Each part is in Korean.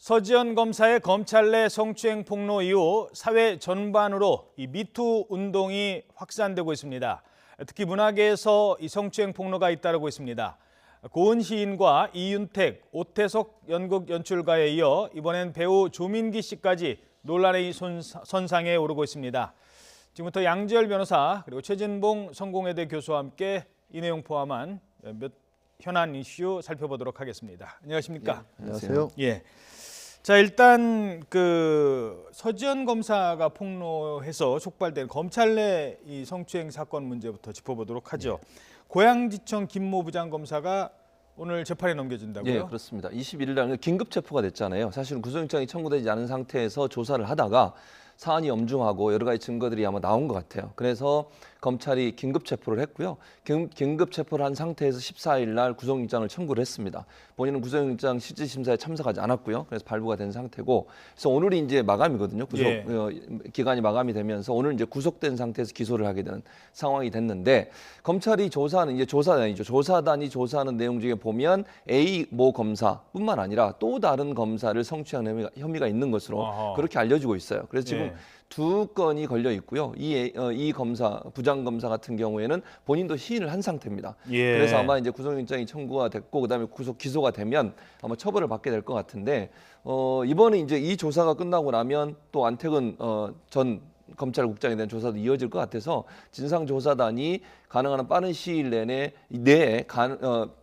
서지현 검사의 검찰 내 성추행 폭로 이후 사회 전반으로 이 미투 운동이 확산되고 있습니다. 특히 문화계에서 이 성추행 폭로가 잇따르고 있습니다. 고은 시인과 이윤택, 오태석 연극 연출가에 이어 이번엔 배우 조민기 씨까지 논란의 선상에 오르고 있습니다. 지금부터 양지열 변호사 그리고 최진봉 성공회대 교수와 함께 이 내용 포함한 몇 현안 이슈 살펴보도록 하겠습니다. 안녕하십니까? 네, 안녕하세요. 예. 자, 일단 그 서지현 검사가 폭로해서 촉발된 검찰 내 이 성추행 사건 문제부터 짚어보도록 하죠. 고양지청 김모 부장검사가 오늘 재판에 넘겨진다고요? 네, 그렇습니다. 21일 날 긴급 체포가 됐잖아요. 사실은 구속영장이 청구되지 않은 상태에서 조사를 하다가 사안이 엄중하고 여러 가지 증거들이 아마 나온 것 같아요. 그래서 검찰이 긴급 체포를 했고요. 긴급 체포를 한 상태에서 14일 날 구속영장을 청구를 했습니다. 본인은 구속영장 실질심사에 참석하지 않았고요. 그래서 발부가 된 상태고, 그래서 오늘이 이제 마감이거든요. 구속 기간이 마감이 되면서 오늘 이제 구속된 상태에서 기소를 하게 되는 상황이 됐는데, 검찰이 조사하는 이제 조사단이죠. 조사단이 조사하는 내용 중에 보면 A 모 검사뿐만 아니라 또 다른 검사를 성추행 혐의가 있는 것으로 그렇게 알려지고 있어요. 그래서 지금 두 건이 걸려 있고요. 이 검사, 부장검사 같은 경우에는 본인도 시인을 한 상태입니다. 그래서 아마 이제 구속영장이 청구가 됐고 그다음에 기소가 되면 아마 처벌을 받게 될 것 같은데, 이번에 이제 이 조사가 끝나고 나면 또 안태근 전 검찰국장에 대한 조사도 이어질 것 같아서 진상조사단이 가능한 한 빠른 시일 내에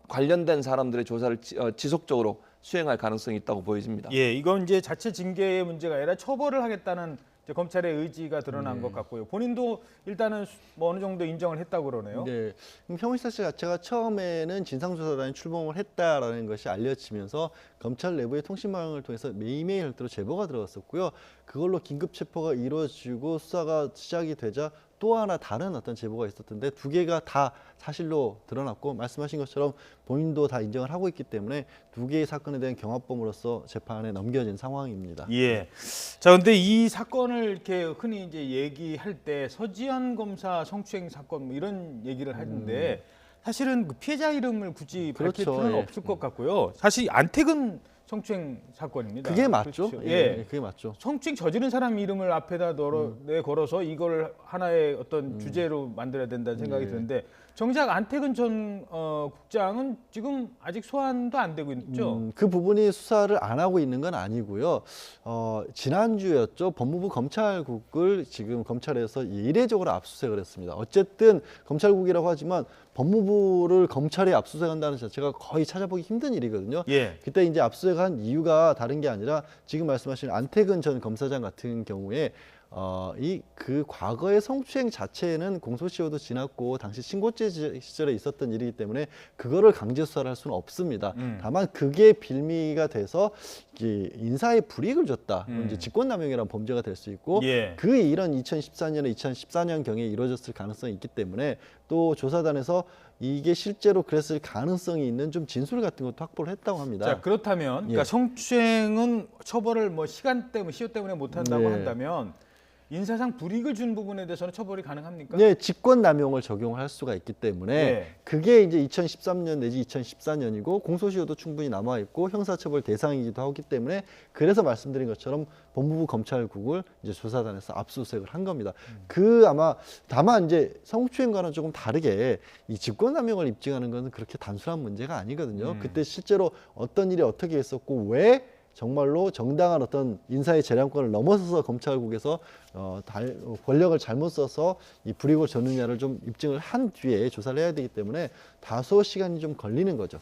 관련된 사람들의 조사를 지속적으로 수행할 가능성이 있다고 보여집니다. 예, 이건 이제 자체 징계의 문제가 아니라 처벌을 하겠다는 이제 검찰의 의지가 드러난 것 같고요. 본인도 일단은 뭐 어느 정도 인정을 했다고 그러네요. 네, 형사 사실 자체가 처음에는 진상조사단이 출범을 했다라는 것이 알려지면서 검찰 내부의 통신망을 통해서 매일매일 별도로 제보가 들어갔었고요. 그걸로 긴급 체포가 이루어지고 수사가 시작이 되자 또 하나 다른 어떤 제보가 있었던데 두 개가 다 사실로 드러났고, 말씀하신 것처럼 본인도 다 인정을 하고 있기 때문에 두 개의 사건에 대한 경합범으로서 재판에 넘겨진 상황입니다. 예. 자, 근데 이 사건을 이렇게 흔히 이제 얘기할 때 서지현 검사 성추행 사건 뭐 이런 얘기를 하는데 사실은 그 피해자 이름을 굳이 밝힐 그렇죠. 필요는 없을 것 같고요. 사실 안태근 성추행 사건입니다. 그게 맞죠? 그렇죠. 예, 그게 맞죠. 성추행 저지른 사람 이름을 앞에다 내걸어서 이걸 하나의 어떤 주제로 만들어야 된다는 생각이 드는데, 정작 안태근 전 국장은 지금 아직 소환도 안 되고 있죠. 그 부분이 수사를 안 하고 있는 건 아니고요. 지난주였죠. 법무부 검찰국을 지금 검찰에서 이례적으로 압수수색을 했습니다. 어쨌든 검찰국이라고 하지만 법무부를 검찰이 압수수색한다는 자체가 거의 찾아보기 힘든 일이거든요. 그때 이제 압수수색한 이유가 다른 게 아니라 지금 말씀하신 안태근 전 검사장 같은 경우에 그 과거의 성추행 자체는 공소시효도 지났고 당시 신고죄 시절에 있었던 일이기 때문에 그거를 강제 수사를 할 수는 없습니다. 다만 그게 빌미가 돼서 인사에 불이익을 줬다, 이제 직권남용이라는 범죄가 될 수 있고, 그 일은 2014년에 2014년경에 이루어졌을 가능성이 있기 때문에 또 조사단에서 이게 실제로 그랬을 가능성이 있는 좀 진술 같은 것도 확보를 했다고 합니다. 자, 그렇다면 그러니까 성추행은 처벌을 뭐 시간 때문에 시효 때문에 못 한다고 한다면 인사상 불이익을 준 부분에 대해서는 처벌이 가능합니까? 네, 직권남용을 적용을 할 수가 있기 때문에 그게 이제 2013년 내지 2014년이고 공소시효도 충분히 남아 있고 형사처벌 대상이기도 하기 때문에, 그래서 말씀드린 것처럼 법무부 검찰국을 이제 조사단에서 압수수색을 한 겁니다. 다만 이제 성추행과는 조금 다르게 이 직권남용을 입증하는 것은 그렇게 단순한 문제가 아니거든요. 그때 실제로 어떤 일이 어떻게 있었고 왜 정말로 정당한 어떤 인사의 재량권을 넘어서서 검찰국에서 권력을 잘못 써서 이 불이익을 줬느냐를 좀 입증을 한 뒤에 조사를 해야 되기 때문에 다소 시간이 좀 걸리는 거죠.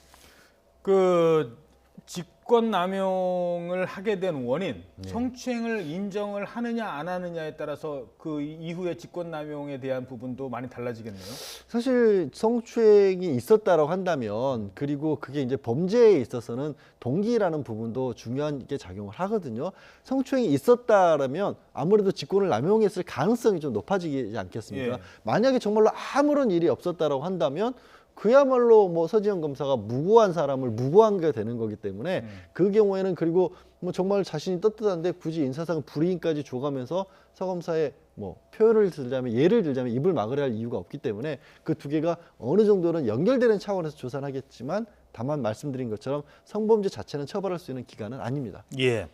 그 직권남용을 하게 된 원인, 성추행을 인정을 하느냐 안 하느냐에 따라서 그 이후에 직권남용에 대한 부분도 많이 달라지겠네요. 사실 성추행이 있었다라고 한다면, 그리고 그게 이제 범죄에 있어서는 동기라는 부분도 중요하게 작용을 하거든요. 성추행이 있었다라면 아무래도 직권을 남용했을 가능성이 좀 높아지지 않겠습니까? 만약에 정말로 아무런 일이 없었다라고 한다면 그야말로 뭐 서지현 검사가 무고한 사람을 무고한 게 되는 거기 때문에 그 경우에는, 그리고 뭐 정말 자신이 떳떳한데 굳이 인사상 불이익까지 줘가면서 서 검사의 뭐 예를 들자면 입을 막으려 할 이유가 없기 때문에 그 두 개가 어느 정도는 연결되는 차원에서 조사를 하겠지만 다만 말씀드린 것처럼 성범죄 자체는 처벌할 수 있는 기간은 아닙니다. 예.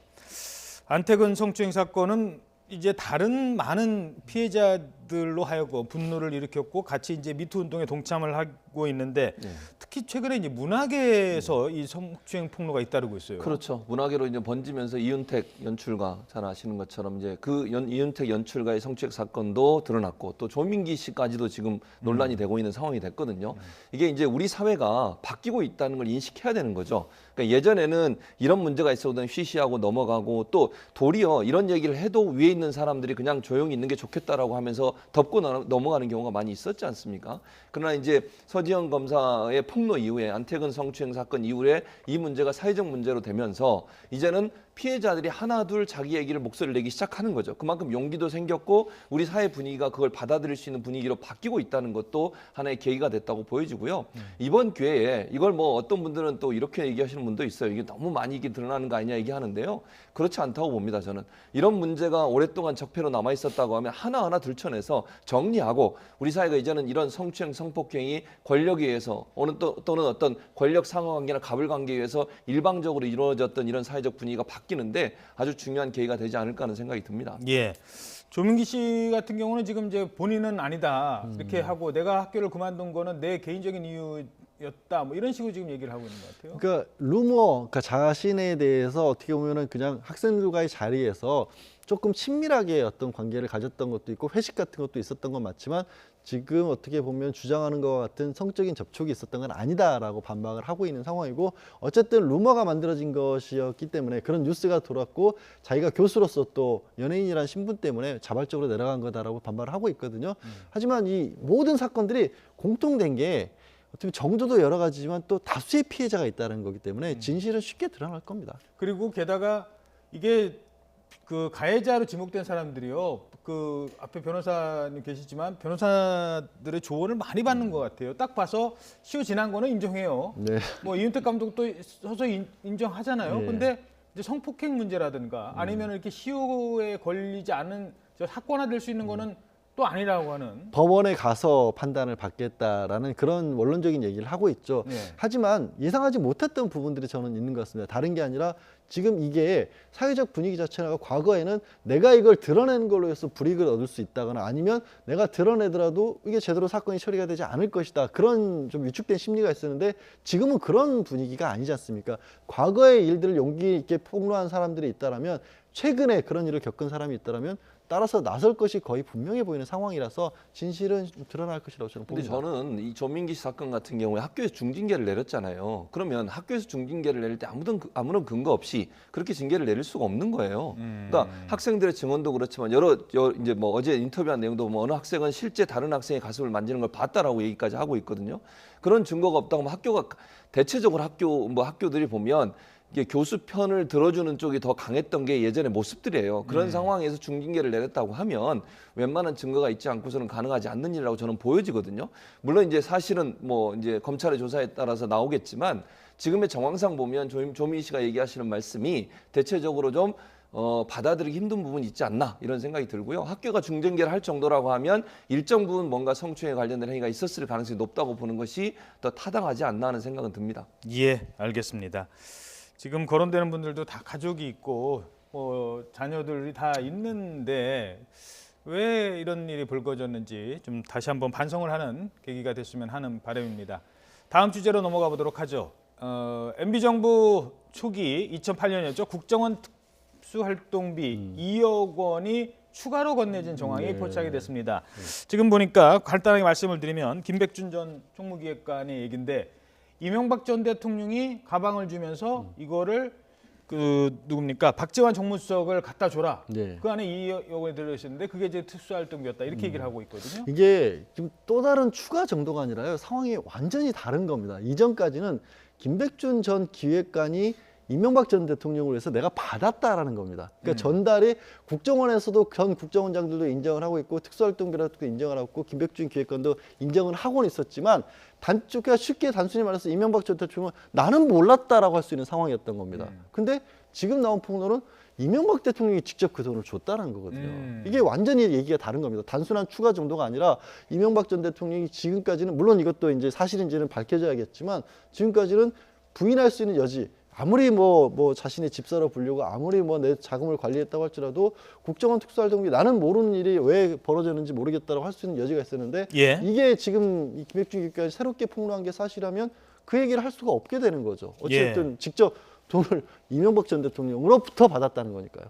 안태근 성추행 사건은 이제 다른 많은 피해자들로 하여금 분노를 일으켰고 같이 이제 미투 운동에 동참을 하고 있는데 특히 최근에 이제 문화계에서 이 성추행 폭로가 잇따르고 있어요. 그렇죠. 문화계로 이제 번지면서 이윤택 연출가 잘 아시는 것처럼 이제 그 이윤택 연출가의 성추행 사건도 드러났고 또 조민기 씨까지도 지금 논란이 되고 있는 상황이 됐거든요. 이게 이제 우리 사회가 바뀌고 있다는 걸 인식해야 되는 거죠. 그러니까 예전에는 이런 문제가 있어도 쉬쉬하고 넘어가고 또 도리어 이런 얘기를 해도 위에 있는 사람들이 그냥 조용히 있는 게 좋겠다라고 하면서 덮고 넘어가는 경우가 많이 있었지 않습니까? 그러나 이제 서지현 검사의 폭로 이후에 안태근 성추행 사건 이후에 이 문제가 사회적 문제로 되면서 이제는 피해자들이 하나둘 자기 얘기를 목소리를 내기 시작하는 거죠. 그만큼 용기도 생겼고 우리 사회 분위기가 그걸 받아들일 수 있는 분위기로 바뀌고 있다는 것도 하나의 계기가 됐다고 보여지고요. 이번 기회에 이걸 뭐 어떤 분들은 또 이렇게 얘기하시는 분도 있어요. 이게 너무 많이 이게 드러나는 거 아니냐 얘기하는데요. 그렇지 않다고 봅니다. 저는 이런 문제가 오랫동안 적폐로 남아 있었다고 하면 하나하나 들춰내서 정리하고 우리 사회가 이제는 이런 성추행, 성폭행이 권력에 의해서 또는 어떤 권력 상하관계나 갑을관계에 의해서 일방적으로 이루어졌던 이런 사회적 분위기가 바뀌는데 아주 중요한 계기가 되지 않을까 하는 생각이 듭니다. 예. 조민기 씨 같은 경우는 지금 이제 본인은 아니다 이렇게 하고 내가 학교를 그만둔 거는 내 개인적인 이유였다 뭐 이런 식으로 지금 얘기를 하고 있는 것 같아요. 그러니까 루머, 그러니까 자신에 대해서 어떻게 보면은 그냥 학생들과의 자리에서 조금 친밀하게 어떤 관계를 가졌던 것도 있고 회식 같은 것도 있었던 건 맞지만 지금 어떻게 보면 주장하는 것과 같은 성적인 접촉이 있었던 건 아니다라고 반박을 하고 있는 상황이고 어쨌든 루머가 만들어진 것이었기 때문에 그런 뉴스가 돌았고 자기가 교수로서 또 연예인이라는 신분 때문에 자발적으로 내려간 거다라고 반발을 하고 있거든요. 하지만 이 모든 사건들이 공통된 게 어떻게 정도도 여러 가지지만 또 다수의 피해자가 있다는 거기 때문에 진실은 쉽게 드러날 겁니다. 그리고 게다가 이게 그 가해자로 지목된 사람들이요. 그 앞에 변호사님 계시지만 변호사들의 조언을 많이 받는 것 같아요. 딱 봐서 시효 지난 거는 인정해요. 네. 뭐 이윤택 감독도 서서히 인정하잖아요. 네. 근데 이제 성폭행 문제라든가 아니면 이렇게 시효에 걸리지 않은 사건화될 수 있는 거는 또 아니라고 하는. 법원에 가서 판단을 받겠다라는 그런 원론적인 얘기를 하고 있죠. 네. 하지만 예상하지 못했던 부분들이 저는 있는 것 같습니다. 다른 게 아니라 지금 이게 사회적 분위기 자체가 과거에는 내가 이걸 드러내는 걸로 해서 불이익을 얻을 수 있다거나 아니면 내가 드러내더라도 이게 제대로 사건이 처리가 되지 않을 것이다. 그런 좀 위축된 심리가 있었는데 지금은 그런 분위기가 아니지 않습니까? 과거의 일들을 용기 있게 폭로한 사람들이 있다라면 최근에 그런 일을 겪은 사람이 있다라면 따라서 나설 것이 거의 분명해 보이는 상황이라서 진실은 드러날 것이라고 저는 근데 봅니다. 저는 이 조민기 씨 사건 같은 경우에 학교에서 중징계를 내렸잖아요. 그러면 학교에서 중징계를 내릴 때 아무런 근거 없이 그렇게 징계를 내릴 수가 없는 거예요. 그러니까 학생들의 증언도 그렇지만 여러 이제 뭐 어제 인터뷰한 내용도 뭐 어느 학생은 실제 다른 학생의 가슴을 만지는 걸 봤다라고 얘기까지 하고 있거든요. 그런 증거가 없다고 하면 학교가 대체적으로 학교들이 보면 이게 교수 편을 들어주는 쪽이 더 강했던 게 예전의 모습들이에요. 그런 상황에서 중징계를 내렸다고 하면 웬만한 증거가 있지 않고서는 가능하지 않는 일이라고 저는 보여지거든요. 물론 이제 사실은 뭐 이제 검찰의 조사에 따라서 나오겠지만 지금의 정황상 보면 조민 씨가 얘기하시는 말씀이 대체적으로 좀 받아들이기 힘든 부분이 있지 않나 이런 생각이 들고요. 학교가 중징계를 할 정도라고 하면 일정 부분 뭔가 성추행에 관련된 행위가 있었을 가능성이 높다고 보는 것이 더 타당하지 않나 하는 생각은 듭니다. 예, 알겠습니다. 지금 거론되는 분들도 다 가족이 있고 자녀들이 다 있는데 왜 이런 일이 벌어졌는지 좀 다시 한번 반성을 하는 계기가 됐으면 하는 바람입니다. 다음 주제로 넘어가 보도록 하죠. MB 정부 초기 2008년이었죠. 국정원 특수활동비 2억 원이 추가로 건네진 정황이 포착이 됐습니다. 지금 보니까 간단하게 말씀을 드리면 김백준 전 총무기획관의 얘기인데 이명박 전 대통령이 가방을 주면서 이거를 누굽니까? 박재환 정무수석을 갖다 줘라. 네. 그 안에 2억 원이 들어있었는데 그게 이제 특수활동비였다. 이렇게 얘기를 하고 있거든요. 이게 지금 또 다른 추가 정도가 아니라요. 상황이 완전히 다른 겁니다. 이전까지는 김백준 전 기획관이 이명박 전 대통령을 위해서 내가 받았다라는 겁니다. 그러니까 전달이 국정원에서도 전 국정원장들도 인정을 하고 있고 특수활동비라도 인정을 하고 있고 김백준 기획관도 인정을 하고는 있었지만 쉽게 단순히 말해서 이명박 전 대통령은 나는 몰랐다라고 할 수 있는 상황이었던 겁니다. 근데 지금 나온 폭로는 이명박 대통령이 직접 그 돈을 줬다는 거거든요. 이게 완전히 얘기가 다른 겁니다. 단순한 추가 정도가 아니라 이명박 전 대통령이 지금까지는 물론 이것도 이제 사실인지는 밝혀져야겠지만 지금까지는 부인할 수 있는 여지 아무리 뭐 자신의 집사로 불리고 아무리 뭐 내 자금을 관리했다고 할지라도 국정원 특수활동비 나는 모르는 일이 왜 벌어졌는지 모르겠다고 할 수 있는 여지가 있었는데 예. 이게 지금 이 김백준 기획관이 새롭게 폭로한 게 사실이라면 그 얘기를 할 수가 없게 되는 거죠. 어쨌든 직접 돈을 이명박 전 대통령으로부터 받았다는 거니까요.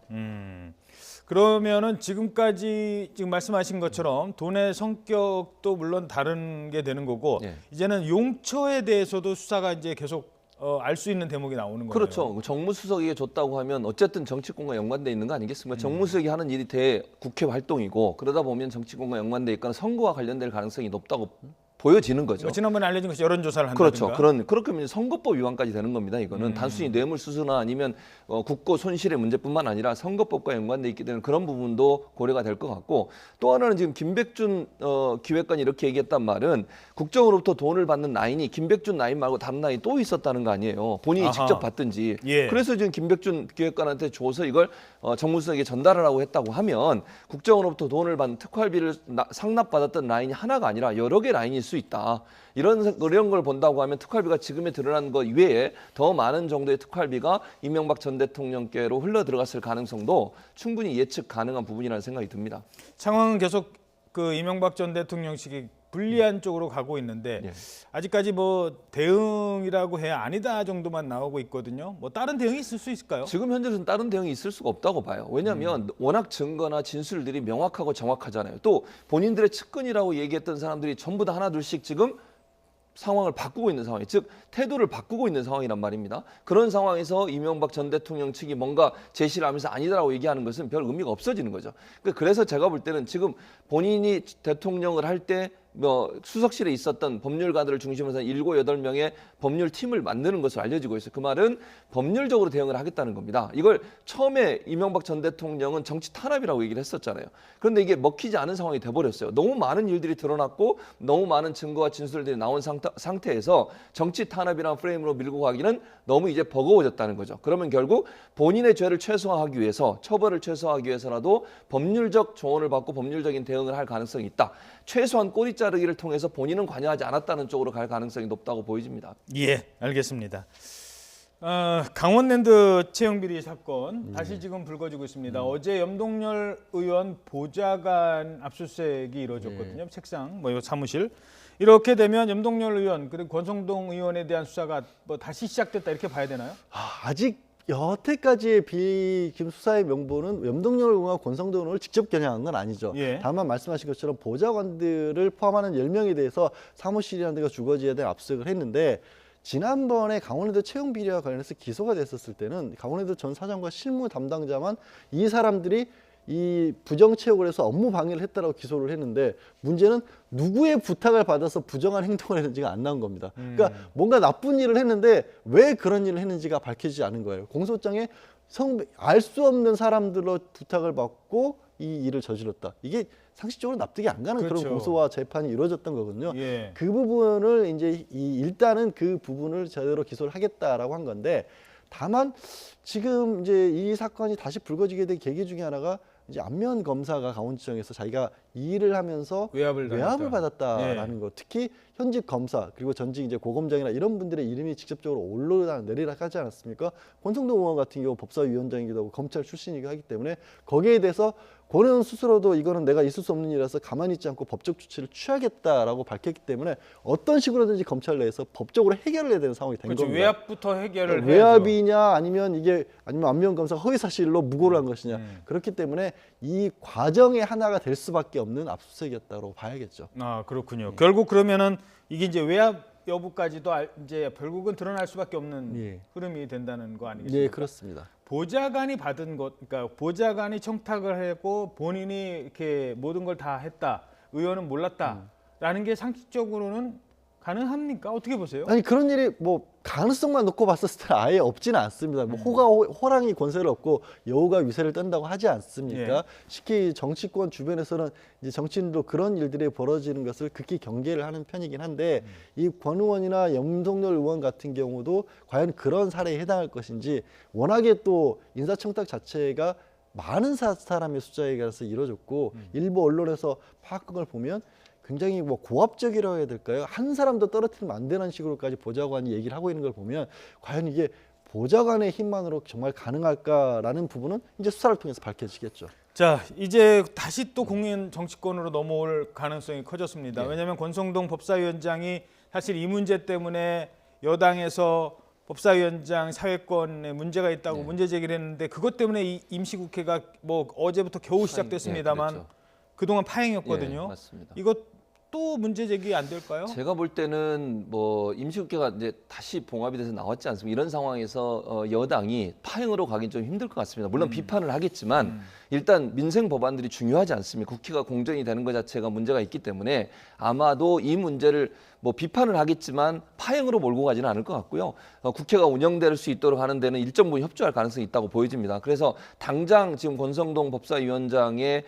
그러면은 지금까지 지금 말씀하신 것처럼 돈의 성격도 물론 다른 게 되는 거고 예. 이제는 용처에 대해서도 수사가 이제 계속 알 수 있는 대목이 나오는 거예요. 그렇죠. 정무수석에게 줬다고 하면 어쨌든 정치권과 연관돼 있는 거 아니겠습니까? 정무수석이 하는 일이 대국회 활동이고 그러다 보면 정치권과 연관돼 있거나 선거와 관련될 가능성이 높다고 보여지는 거죠. 지난번에 알려진 것이 여론조사를 한다든가. 그렇죠. 그렇게 하면 선거법 위반까지 되는 겁니다. 이거는 단순히 뇌물수수나 아니면 국고 손실의 문제뿐만 아니라 선거법과 연관돼 있기 때문에 그런 부분도 고려가 될 것 같고 또 하나는 지금 김백준 기획관이 이렇게 얘기했단 말은 국정으로부터 돈을 받는 라인이 김백준 라인 말고 다른 라인이 또 있었다는 거 아니에요. 본인이 아하. 직접 받든지. 예. 그래서 지금 김백준 기획관한테 줘서 이걸 정무수석에게 전달하라고 했다고 하면 국정으로부터 돈을 받는 특활비를 상납받았던 라인이 하나가 아니라 여러 개 라인이 수 있다. 이런 걸 본다고 하면 특활비가 지금에 드러난 것 외에 더 많은 정도의 특활비가 이명박 전 대통령께로 흘러 들어갔을 가능성도 충분히 예측 가능한 부분이라는 생각이 듭니다. 상황은 계속 그 이명박 전 대통령식이 불리한 쪽으로 가고 있는데 예. 아직까지 뭐 대응이라고 해야 아니다 정도만 나오고 있거든요. 뭐 다른 대응이 있을 수 있을까요? 지금 현재로서는 다른 대응이 있을 수가 없다고 봐요. 왜냐하면 워낙 증거나 진술들이 명확하고 정확하잖아요. 또 본인들의 측근이라고 얘기했던 사람들이 전부 다 하나둘씩 지금 상황을 바꾸고 있는 상황이 즉 태도를 바꾸고 있는 상황이란 말입니다. 그런 상황에서 이명박 전 대통령 측이 뭔가 제시를 하면서 아니다라고 얘기하는 것은 별 의미가 없어지는 거죠. 그래서 제가 볼 때는 지금 본인이 대통령을 할 때 수석실에 있었던 법률가들을 중심으로 해서 7, 8명의 법률팀을 만드는 것으로 알려지고 있어요. 그 말은 법률적으로 대응을 하겠다는 겁니다. 이걸 처음에 이명박 전 대통령은 정치 탄압이라고 얘기를 했었잖아요. 그런데 이게 먹히지 않은 상황이 돼버렸어요. 너무 많은 일들이 드러났고 너무 많은 증거와 진술들이 나온 상태에서 정치 탄압이라는 프레임으로 밀고 가기는 너무 이제 버거워졌다는 거죠. 그러면 결국 본인의 죄를 최소화하기 위해서 처벌을 최소화하기 위해서라도 법률적 조언을 받고 법률적인 대응을 할 가능성이 있다. 최소한 꼬리 자르기를 통해서 본인은 관여하지 않았다는 쪽으로 갈 가능성이 높다고 보여집니다. 예, 알겠습니다. 강원랜드 채용비리 사건 다시 지금 불거지고 있습니다. 어제 염동열 의원 보좌관 압수수색이 이루어졌거든요. 책상, 뭐 이거 사무실. 이렇게 되면 염동열 의원 그리고 권성동 의원에 대한 수사가 뭐 다시 시작됐다 이렇게 봐야 되나요? 아직 여태까지의 비김 수사의 명분은 염동열 의원과 권성동 의원을 직접 겨냥한 건 아니죠. 예. 다만 말씀하신 것처럼 보좌관들을 포함하는 10명에 대해서 사무실이라는 데가 주거지에 대한 압수수색을 했는데 지난번에 강원랜드 채용 비리와 관련해서 기소가 됐었을 때는 강원랜드 전 사장과 실무 담당자만 이 사람들이 이 부정 채용을 해서 업무 방해를 했다라고 기소를 했는데 문제는 누구의 부탁을 받아서 부정한 행동을 했는지가 안 나온 겁니다. 그러니까 뭔가 나쁜 일을 했는데 왜 그런 일을 했는지가 밝혀지지 않은 거예요. 공소장에 알 수 없는 사람들로 부탁을 받고 이 일을 저질렀다. 이게 상식적으로 납득이 안 가는 그렇죠. 그런 고소와 재판이 이루어졌던 거거든요. 예. 그 부분을 이제 일단은 그 부분을 제대로 기소를 하겠다라고 한 건데 다만 지금 이제 이 사건이 다시 불거지게 된 계기 중에 하나가 이제 안면 검사가 강원지청에서 자기가 이 일을 하면서 외압을 받았다라는 거. 특히 현직 검사 그리고 전직 이제 고검장이나 이런 분들의 이름이 직접적으로 내리락 하지 않았습니까? 권성동 의원 같은 경우 법사위원장이기도 하고 검찰 출신이기도 하기 때문에 거기에 대해서 권 의원 스스로도 이거는 내가 있을 수 없는 일이라서 가만히 있지 않고 법적 조치를 취하겠다라고 밝혔기 때문에 어떤 식으로든지 검찰 내에서 법적으로 해결을 해야 되는 상황이 된 그렇죠. 겁니다. 외압부터 해결을 해야죠. 외압이냐 아니면 안면 검사가 허위 사실로 무고를 한 것이냐. 그렇기 때문에 이 과정의 하나가 될 수밖에 없는 압수수색이었다고 봐야겠죠. 아, 그렇군요. 결국 그러면은 이게 이제 외압 여부까지도 이제 결국은 드러날 수밖에 없는 예. 흐름이 된다는 거 아니겠습니까? 네, 그렇습니다. 보좌관이 받은 것, 그러니까 보좌관이 청탁을 하고 본인이 이렇게 모든 걸 다 했다. 의원은 몰랐다라는 게 상식적으로는 가능합니까? 어떻게 보세요? 아니 그런 일이 뭐 가능성만 놓고 봤었을 때 아예 없지는 않습니다. 뭐 호랑이 권세를 얻고 여우가 위세를 떤다고 하지 않습니까? 예. 특히 정치권 주변에서는 이제 정치인도 그런 일들이 벌어지는 것을 극히 경계를 하는 편이긴 한데 이 권 의원이나 윤석열 의원 같은 경우도 과연 그런 사례에 해당할 것인지 워낙에 또 인사청탁 자체가 많은 사람의 숫자에 의해서 이루어졌고 일부 언론에서 파악한 걸 보면 굉장히 뭐 고압적이라고 해야 될까요? 한 사람도 떨어뜨리면 안 되는 식으로까지 보좌관이 얘기를 하고 있는 걸 보면 과연 이게 보좌관의 힘만으로 정말 가능할까라는 부분은 이제 수사를 통해서 밝혀지겠죠. 자, 이제 다시 또 국민 정치권으로 넘어올 가능성이 커졌습니다. 네. 왜냐하면 권성동 법사위원장이 사실 이 문제 때문에 여당에서 법사위원장 사회권에 문제가 있다고 네. 문제 제기를 했는데 그것 때문에 이 임시국회가 뭐 어제부터 겨우 시작됐습니다만 그렇죠. 그동안 파행이었거든요. 예, 맞습니다. 이것 또 문제 제기 안 될까요? 제가 볼 때는 뭐 임시국회가 이제 다시 봉합이 돼서 나왔지 않습니까? 이런 상황에서 여당이 파행으로 가긴 좀 힘들 것 같습니다. 물론 비판을 하겠지만 일단 민생 법안들이 중요하지 않습니까? 국회가 공정이 되는 것 자체가 문제가 있기 때문에 아마도 이 문제를 뭐 비판을 하겠지만 파행으로 몰고 가지는 않을 것 같고요. 국회가 운영될 수 있도록 하는 데는 일정 부분 협조할 가능성이 있다고 보여집니다. 그래서 당장 지금 권성동 법사위원장의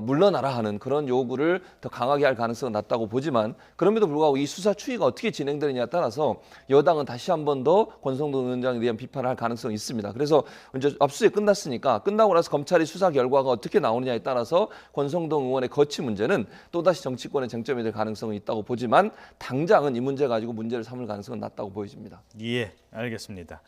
물러나라 하는 그런 요구를 더 강하게 할 가능성은 낮다고 보지만 그럼에도 불구하고 이 수사 추이가 어떻게 진행되느냐에 따라서 여당은 다시 한 번 더 권성동 위원장에 대한 비판을 할 가능성이 있습니다. 그래서 이제 압수수색 끝났으니까 끝나고 나서 검찰이 수사 결과가 어떻게 나오느냐에 따라서 권성동 의원의 거취 문제는 또다시 정치권의 쟁점이 될 가능성은 있다고 보지만 당장은 이 문제 가지고 문제를 삼을 가능성은 낮다고 보여집니다. 예, 알겠습니다.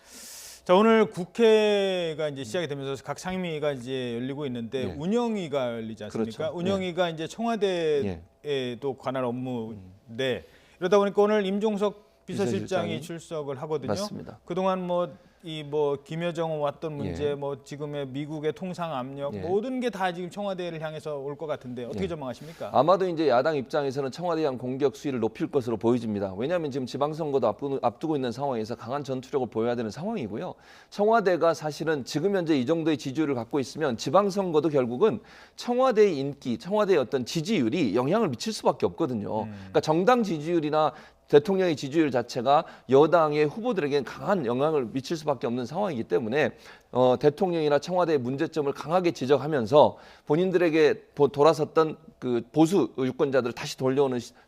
자, 오늘 국회가 이제 시작이 되면서 각 상임위가 이제 열리고 있는데 예. 운영위가 열리지 않습니까? 그렇죠. 운영위가 이제 청와대에도 관할 업무인데 이러다 보니까 오늘 임종석 비서실장이 비서실장이 출석을 하거든요. 맞습니다. 그동안 뭐 김여정 왔던 문제, 예. 뭐 지금의 미국의 통상 압력 예. 모든 게 다 지금 청와대를 향해서 올 것 같은데 어떻게 예. 전망하십니까? 아마도 이제 야당 입장에서는 청와대에 대한 공격 수위를 높일 것으로 보여집니다. 왜냐하면 지금 지방선거도 앞두고 있는 상황에서 강한 전투력을 보여야 되는 상황이고요. 청와대가 사실은 지금 현재 이 정도의 지지율을 갖고 있으면 지방선거도 결국은 청와대의 인기, 청와대의 어떤 지지율이 영향을 미칠 수밖에 없거든요. 그러니까 정당 지지율이나 대통령의 지지율 자체가 여당의 후보들에게는 강한 영향을 미칠 수밖에 없는 상황이기 때문에 대통령이나 청와대의 문제점을 강하게 지적하면서 본인들에게 돌아섰던 그 보수 유권자들을 다시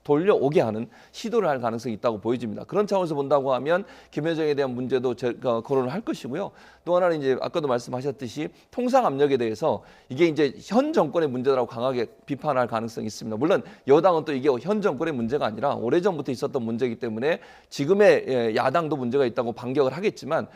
돌려오게 하는 시도를 할 가능성이 있다고 보여집니다. 그런 차원에서 본다고 하면 김여정에 대한 문제도 거론을 할 것이고요. 또 하나는 이제 아까도 말씀하셨듯이 통상 압력에 대해서 이게 이제 현 정권의 문제라고 강하게 비판할 가능성이 있습니다. 물론 여당은 또 이게 현 정권의 문제가 아니라 오래전부터 있었던 문제이기 때문에 지금의 야당도 문제가 있다고 반격을 하겠지만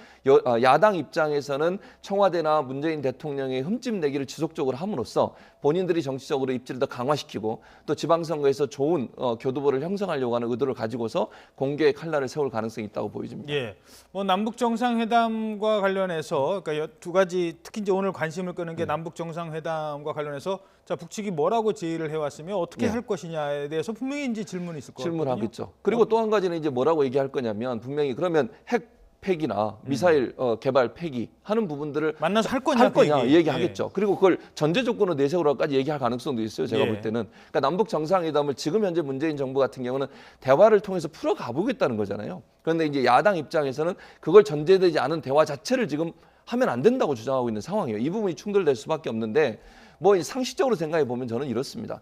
야당 입장에서는 청와대나 문재인 대통령의 흠집내기를 지속적으로 함으로써 본인들이 정치적으로 입지를 더 강화시키고 또 지방선거에서 좋은 교두보를 형성하려고 하는 의도를 가지고서 공개의 칼날을 세울 가능성이 있다고 보여집니다. 예, 뭐 남북 정상회담과 관련해서 그러니까 두 가지 특히 이제 오늘 관심을 끄는 게 남북 정상회담과 관련해서 자 북측이 뭐라고 제의를 해왔으며 어떻게 할 것이냐에 대해서 분명히 이제 질문이 있을 거거든요. 질문하겠죠. 그리고 또 한 가지는 이제 뭐라고 얘기할 거냐면 분명히 그러면 핵 폐기나 미사일 개발 폐기 하는 부분들을 만나서 할 거냐 얘기하겠죠. 그리고 그걸 전제 조건으로 내세우라까지 얘기할 가능성도 있어요. 제가 예. 볼 때는. 그러니까 남북 정상회담을 지금 현재 문재인 정부 같은 경우는 대화를 통해서 풀어가 보겠다는 거잖아요. 그런데 이제 야당 입장에서는 그걸 전제되지 않은 대화 자체를 지금 하면 안 된다고 주장하고 있는 상황이에요. 이 부분이 충돌될 수밖에 없는데 뭐 상식적으로 생각해 보면 저는 이렇습니다.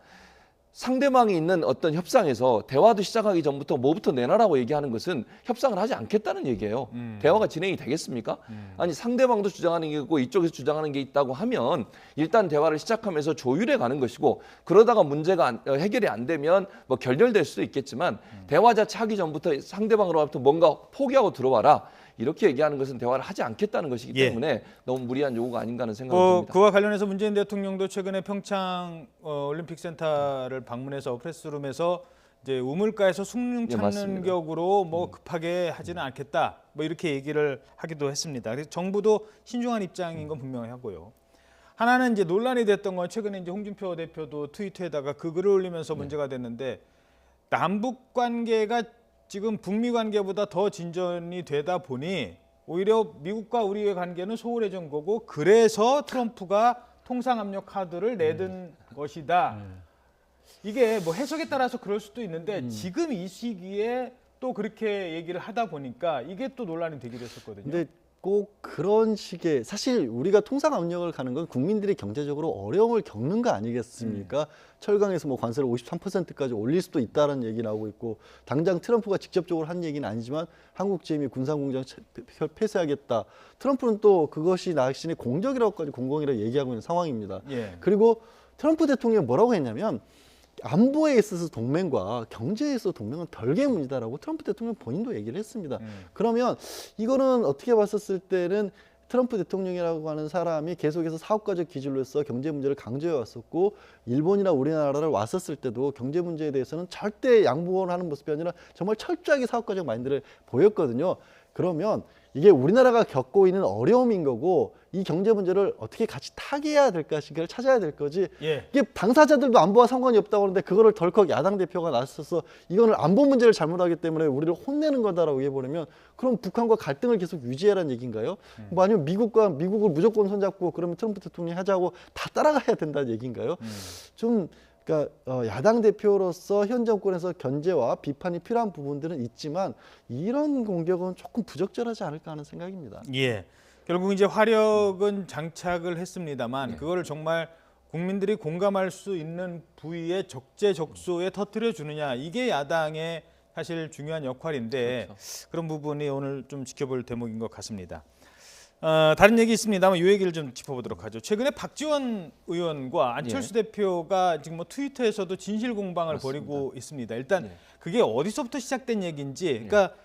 상대방이 있는 어떤 협상에서 대화도 시작하기 전부터 뭐부터 내놔라고 얘기하는 것은 협상을 하지 않겠다는 얘기예요. 대화가 진행이 되겠습니까? 아니 상대방도 주장하는 게 있고 이쪽에서 주장하는 게 있다고 하면 일단 대화를 시작하면서 조율해 가는 것이고 그러다가 문제가 해결이 안 되면 뭐 결렬될 수도 있겠지만 대화 자체 하기 전부터 상대방으로부터 뭔가 포기하고 들어와라. 이렇게 얘기하는 것은 대화를 하지 않겠다는 것이기 때문에 너무 무리한 요구가 아닌가 하는 생각이 듭니다. 그와 관련해서 문재인 대통령도 최근에 평창 올림픽센터를 방문해서 프레스룸에서 이제 우물가에서 숭늉 찾는 격으로 뭐 급하게 하지는 않겠다. 뭐 이렇게 얘기를 하기도 했습니다. 그래서 정부도 신중한 입장인 건 분명히 하고요. 하나는 이제 논란이 됐던 건 최근에 이제 홍준표 대표도 트위터에다가 그 글을 올리면서 문제가 됐는데 남북 관계가 지금 북미 관계보다 더 진전이 되다 보니 오히려 미국과 우리의 관계는 소홀해진 거고 그래서 트럼프가 통상 압력 카드를 내든 것이다. 이게 뭐 해석에 따라서 그럴 수도 있는데 지금 이 시기에 또 그렇게 얘기를 하다 보니까 이게 또 논란이 되기도 했었거든요. 근데 꼭 그런 식의 사실 우리가 통상 압력을 가는 건 국민들이 경제적으로 어려움을 겪는 거 아니겠습니까? 철강에서 뭐 관세를 53%까지 올릴 수도 있다는 얘기 나오고 있고 당장 트럼프가 직접적으로 한 얘기는 아니지만 한국 GM이 군산공장 폐쇄하겠다. 트럼프는 또 그것이 자신의 공적이라고까지 공공이라고 얘기하고 있는 상황입니다. 예. 그리고 트럼프 대통령이 뭐라고 했냐면 안보에 있어서 동맹과 경제에 있어서 동맹은 별개의 문제다라고 트럼프 대통령 본인도 얘기를 했습니다. 그러면 이거는 어떻게 봤었을 때는 트럼프 대통령이라고 하는 사람이 계속해서 사업가적 기준으로서 경제 문제를 강조해 왔었고 일본이나 우리나라를 왔었을 때도 경제 문제에 대해서는 절대 양보하는 모습이 아니라 정말 철저하게 사업가적 마인드를 보였거든요. 그러면 이게 우리나라가 겪고 있는 어려움인 거고 이 경제 문제를 어떻게 같이 타개해야 될까를 찾아야 될 거지. 예. 이게 당사자들도 안보와 상관이 없다고 하는데 그거를 덜컥 야당 대표가 나서서 이거는 안보 문제를 잘못하기 때문에 우리를 혼내는 거다라고 해버리면 그럼 북한과 갈등을 계속 유지하라는 얘기인가요? 뭐 아니면 미국을 무조건 손잡고 그러면 트럼프 대통령이 하자고 다 따라가야 된다는 얘기인가요? 좀 그러니까 야당 대표로서 현 정권에서 견제와 비판이 필요한 부분들은 있지만 이런 공격은 조금 부적절하지 않을까 하는 생각입니다. 예. 결국 이제 화력은 장착을 했습니다만 그거를 정말 국민들이 공감할 수 있는 부위에 적재적소에 터뜨려 주느냐 이게 야당의 사실 중요한 역할인데 그런 부분이 오늘 좀 지켜볼 대목인 것 같습니다. 다른 얘기 있습니다만 이 얘기를 좀 짚어보도록 하죠. 최근에 박지원 의원과 안철수 대표가 지금 뭐 트위터에서도 진실 공방을 벌이고 있습니다. 일단 그게 어디서부터 시작된 얘기인지, 그러니까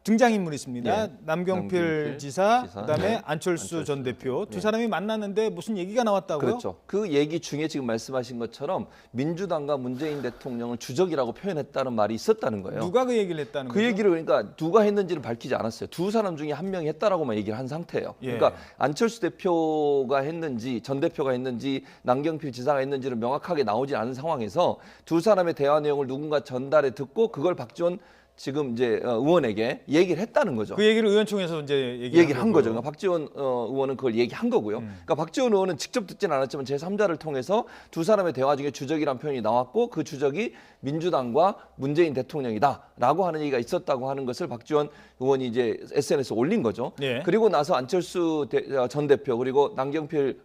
등장인물이 있습니다. 남경필 지사, 그다음에 안철수 전 대표 두 사람이 만났는데 무슨 얘기가 나왔다고요? 그렇죠. 그 얘기 중에 지금 말씀하신 것처럼 민주당과 문재인 대통령을 주적이라고 표현했다는 말이 있었다는 거예요. 누가 그 얘기를 했다는 그 거죠? 얘기를 그러니까 누가 했는지는 밝히지 않았어요. 두 사람 중에 한 명이 했다라고만 얘기를 한 상태예요. 예. 그러니까 안철수 대표가 했는지 전 대표가 했는지 남경필 지사가 했는지는 명확하게 나오지 않은 상황에서 두 사람의 대화 내용을 누군가 전달해 듣고 그걸 박지원 지금 이제 의원에게 얘기를 했다는 거죠. 그 얘기를 의원총회에서 이제 얘기를 한 거죠. 그러니까 박지원 의원은 그걸 얘기한 거고요. 그러니까 박지원 의원은 직접 듣지는 않았지만 제3자를 통해서 두 사람의 대화 중에 주적이라는 표현이 나왔고 그 주적이 민주당과 문재인 대통령이다라고 하는 얘기가 있었다고 하는 것을 박지원 의원이 이제 SNS에 올린 거죠. 예. 그리고 나서 안철수 전 대표 그리고 남경필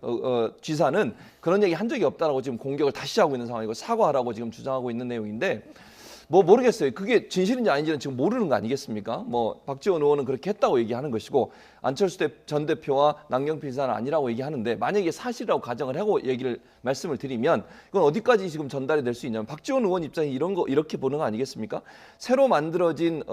지사는 그런 얘기 한 적이 없다라고 지금 공격을 다시 하고 있는 상황이고 사과하라고 지금 주장하고 있는 내용인데 뭐 모르겠어요. 그게 진실인지 아닌지는 지금 모르는 거 아니겠습니까? 뭐 박지원 의원은 그렇게 했다고 얘기하는 것이고 안철수 전 대표와 남경필 지사는 아니라고 얘기하는데 만약에 사실이라고 가정을 하고 말씀을 드리면 이건 어디까지 지금 전달이 될 수 있냐면 박지원 의원 입장에 이런 거 이렇게 보는 거 아니겠습니까? 새로 만들어진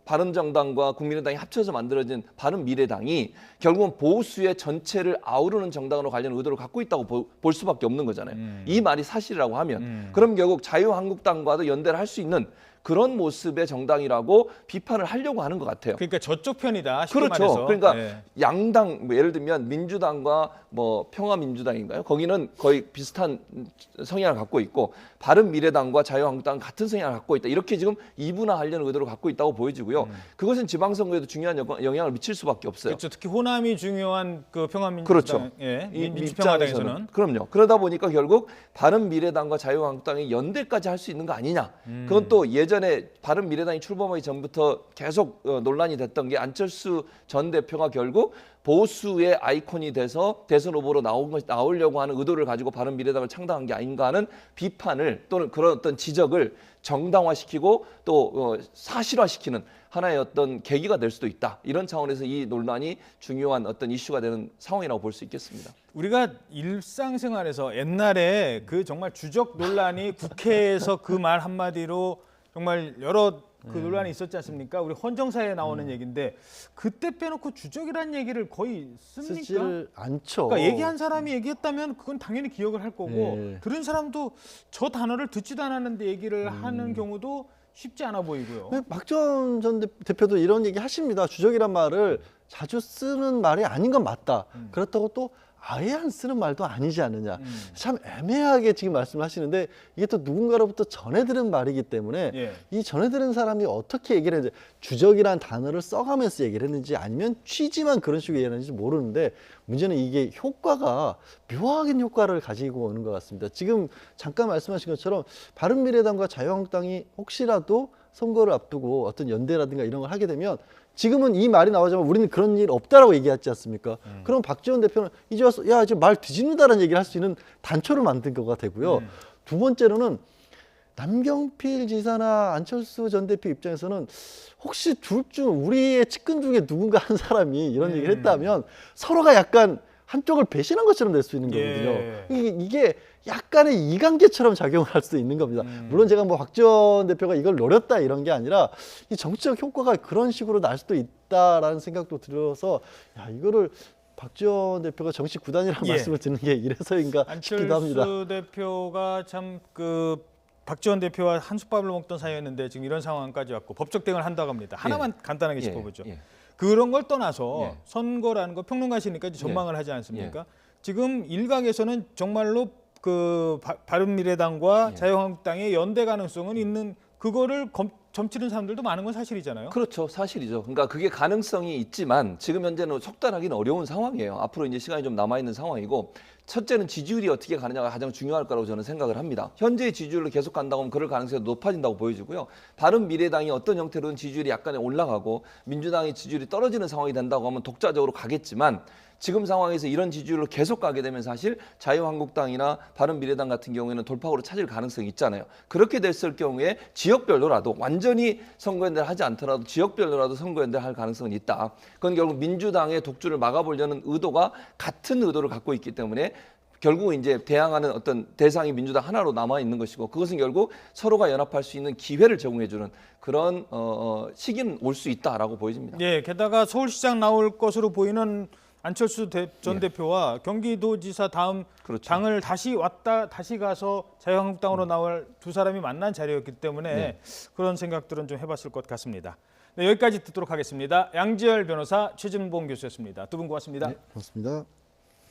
바른정당과 국민의당이 합쳐서 만들어진 바른미래당이 결국은 보수의 전체를 아우르는 정당으로 가려는 의도를 갖고 있다고 볼 수밖에 없는 거잖아요. 이 말이 사실이라고 하면 그럼 결국 자유한국당과도 연대를 할 수 있는 그런 모습의 정당이라고 비판을 하려고 하는 것 같아요. 그러니까 저쪽 편이다. 쉽게 그렇죠. 말해서. 그러니까 네. 양당 뭐 예를 들면 민주당과 뭐 평화민주당인가요? 거기는 거의 비슷한 성향을 갖고 있고 바른미래당과 자유한국당은 같은 성향을 갖고 있다. 이렇게 지금 이분화하려는 의도를 갖고 있다고 보여지고요. 그것은 지방선거에도 중요한 영향을 미칠 수밖에 없어요. 그렇죠. 특히 호남이 중요한 그 평화민주당, 그렇죠. 예, 이 민주평화당에서는 그럼요. 그러다 보니까 결국 바른미래당과 자유한국당이 연대까지 할 수 있는 거 아니냐. 그건 또 예전에 바른미래당이 출범하기 전부터 계속 논란이 됐던 게 안철수 전 대표가 결국 보수의 아이콘이 돼서 대선 후보로 나오려고 하는 의도를 가지고 바른미래당을 창당한 게 아닌가 하는 비판을 또는 그런 어떤 지적을 정당화시키고 또 사실화시키는 하나의 어떤 계기가 될 수도 있다. 이런 차원에서 이 논란이 중요한 어떤 이슈가 되는 상황이라고 볼 수 있겠습니다. 우리가 일상생활에서 옛날에 그 정말 주적 논란이 국회에서 그 말 한마디로 정말 여러 그 논란이 있었지 않습니까? 우리 헌정사에 나오는 얘기인데 그때 빼놓고 주적이라는 얘기를 거의 씁니까? 쓰질 않죠. 그러니까 얘기한 사람이 얘기했다면 그건 당연히 기억을 할 거고 네. 들은 사람도 저 단어를 듣지도 않았는데 얘기를 하는 경우도 쉽지 않아 보이고요. 박지원 전 대표도 이런 얘기 하십니다. 주적이란 말을 자주 쓰는 말이 아닌 건 맞다. 그렇다고 또 아예 안 쓰는 말도 아니지 않느냐. 참 애매하게 지금 말씀하시는데 이게 또 누군가로부터 전해 들은 말이기 때문에 예. 이 전해 들은 사람이 어떻게 얘기를 했는지 주적이란 단어를 써가면서 얘기를 했는지 아니면 취지만 그런 식으로 얘기했는지 모르는데 문제는 이게 효과가 묘하게 효과를 가지고 오는 것 같습니다. 지금 잠깐 말씀하신 것처럼 바른미래당과 자유한국당이 혹시라도 선거를 앞두고 어떤 연대라든가 이런 걸 하게 되면 지금은 이 말이 나오자면 우리는 그런 일 없다라고 얘기하지 않습니까? 그럼 박지원 대표는 이제 와서 야, 이제 말 뒤집는다라는 얘기를 할 수 있는 단초를 만든 거가 되고요. 두 번째로는 남경필 지사나 안철수 전 대표 입장에서는 혹시 둘 중 우리의 측근 중에 누군가 한 사람이 이런 얘기를 했다면 서로가 약간 한쪽을 배신한 것처럼 될 수 있는 거거든요. 예. 이게 약간의 이관계처럼 작용을 할 수도 있는 겁니다. 물론 제가 뭐 박지원 대표가 이걸 노렸다 이런 게 아니라 이 정치적 효과가 그런 식으로 날 수도 있다라는 생각도 들어서 야, 이거를 박지원 대표가 정치 구단이라는 예. 말씀을 드는 게 이래서인가 싶기도 합니다. 안철수 대표가 참 박지원 대표와 한솥밥을 먹던 사이였는데 지금 이런 상황까지 왔고 법적 대응을 한다고 합니다. 하나만 간단하게 짚어보죠. 그런 걸 떠나서 선거라는 거 평론가시니까 이제 전망을 하지 않습니까? 지금 일각에서는 정말로 바른미래당과 자유한국당의 연대 가능성은 있는 그거를 점치는 사람들도 많은 건 사실이잖아요. 그렇죠. 사실이죠. 그러니까 그게 가능성이 있지만 지금 현재는 속단하기는 어려운 상황이에요. 앞으로 이제 시간이 좀 남아 있는 상황이고 첫째는 지지율이 어떻게 가느냐가 가장 중요할 거라고 저는 생각을 합니다. 현재의 지지율로 계속 간다고 하면 그럴 가능성이 높아진다고 보여지고요. 바른미래당이 어떤 형태로든 지지율이 약간 올라가고 민주당의 지지율이 떨어지는 상황이 된다고 하면 독자적으로 가겠지만 지금 상황에서 이런 지지율로 계속 가게 되면 사실 자유한국당이나 바른미래당 같은 경우에는 돌파구를 찾을 가능성이 있잖아요. 그렇게 됐을 경우에 지역별로라도 완전히 선거연대를 하지 않더라도 지역별로라도 선거연대를 할 가능성은 있다. 그건 결국 민주당의 독주를 막아보려는 의도가 같은 의도를 갖고 있기 때문에 결국 이제 대항하는 어떤 대상이 민주당 하나로 남아 있는 것이고 그것은 결국 서로가 연합할 수 있는 기회를 제공해주는 그런 시기는 올 수 있다라고 보여집니다. 예, 게다가 서울시장 나올 것으로 보이는 안철수 전 대표와 경기도지사 다음 당을 다시 가서 자유한국당으로 나올 두 사람이 만난 자리였기 때문에 그런 생각들은 좀 해봤을 것 같습니다. 네, 여기까지 듣도록 하겠습니다. 양지열 변호사, 최진봉 교수였습니다. 두 분 고맙습니다. 네, 고맙습니다.